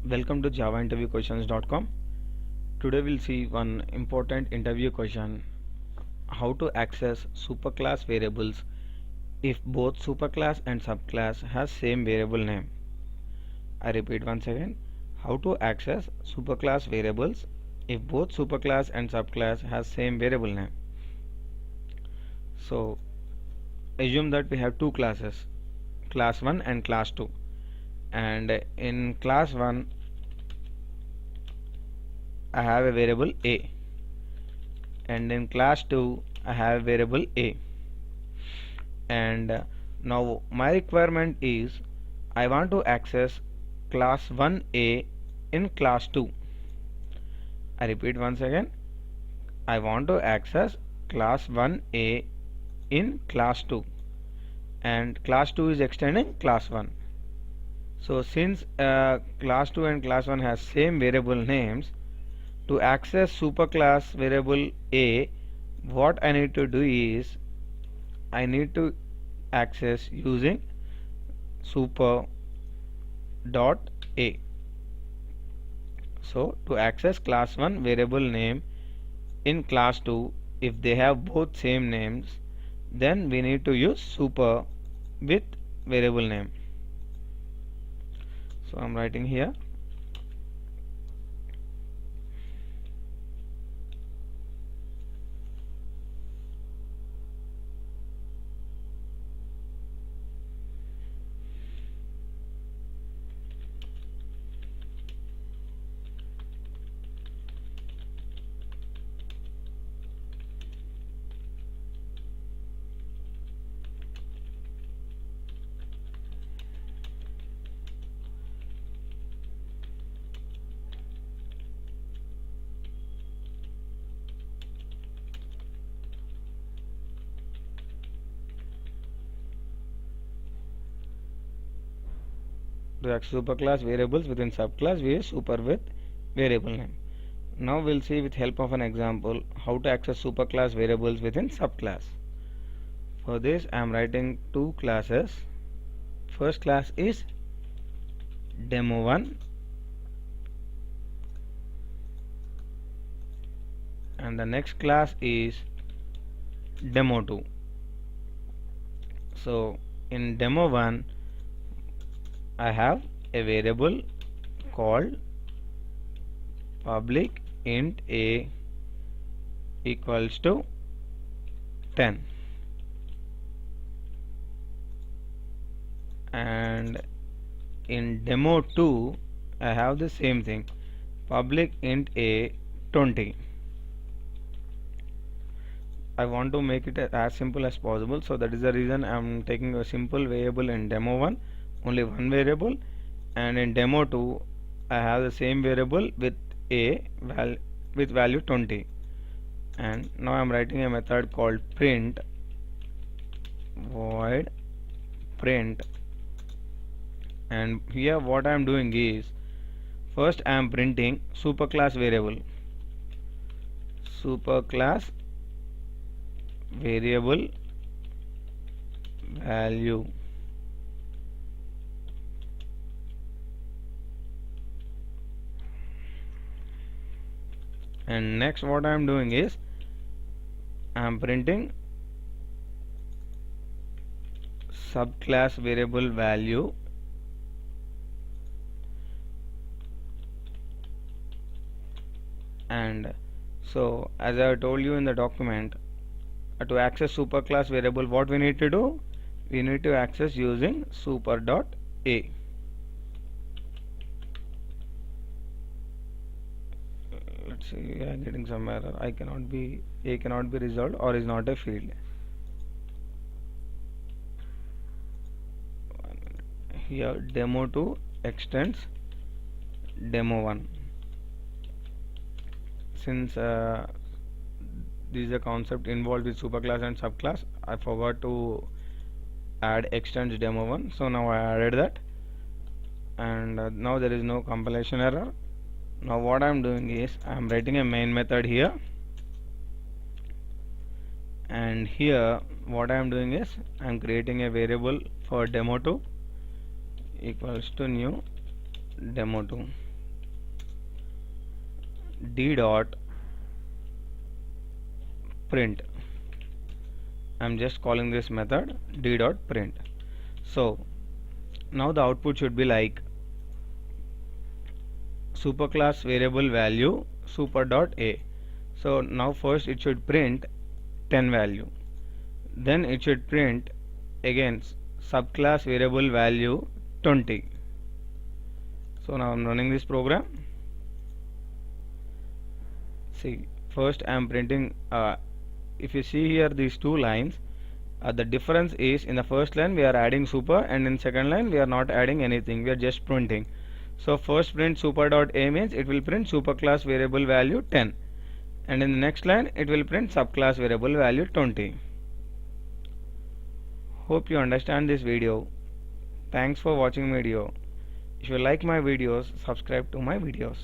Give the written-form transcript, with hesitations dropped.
Welcome to javainterviewquestions.com. Today we'll see one important interview question: how to access superclass variables if both superclass and subclass has same variable name. I repeat once again: how to access superclass variables if both superclass and subclass has same variable name. So assume that we have two classes, class 1 and class 2, and in class 1 I have a variable a, and in class 2 I have a variable a. And now my requirement is I want to access class 1a in class 2. I repeat once again, I want to access class 1a in class 2, and class 2 is extending class 1. So since class 2 and class 1 has same variable names, to access superclass variable a, what I need to do is I need to access using super dot a. So to access class 1 variable name in class 2, if they have both same names, then we need to use super with variable name. So I'm writing here to access superclass variables within subclass, we use super with variable name. Now we'll see with help of an example how to access superclass variables within subclass. For this I am writing two classes. First class is demo1 and the next class is demo2. So in demo1 I have a variable called public int a equals to 10, and in demo2 I have the same thing, public int a 20. I want to make it as simple as possible, so that is the reason I am taking a simple variable in demo1, only one variable, and in demo2 I have the same variable with a with value 20. And now I am writing a method called print void print, and here what I am doing is first I am printing superclass variable value, and next what I am doing is I am printing subclass variable value and so as I told you in the document, to access superclass variable what we need to do, we need to access using super dot a. Let's see, we are getting some error. A cannot be resolved or is not a field. Here demo2 extends demo1. Since this is a concept involved with superclass and subclass, I forgot to add extends demo1, so now I added that, and now there is no compilation error. Now what I am doing is I am writing a main method here, and here what I am doing is I am creating a variable for demo2 equals to new demo2. d dot print. I'm just calling this method d dot print. So now the output should be like superclass variable value super dot a. So now first it should print 10 value, then it should print again subclass variable value 20. So now I'm running this program. See, first I am printing, if you see here these two lines, the difference is in the first line we are adding super, and in second line we are not adding anything, we are just printing. So first print super dot a means it will print superclass variable value 10, and in the next line it will print subclass variable value 20. Hope you understand this video. Thanks for watching video. If you like my videos, subscribe to my videos.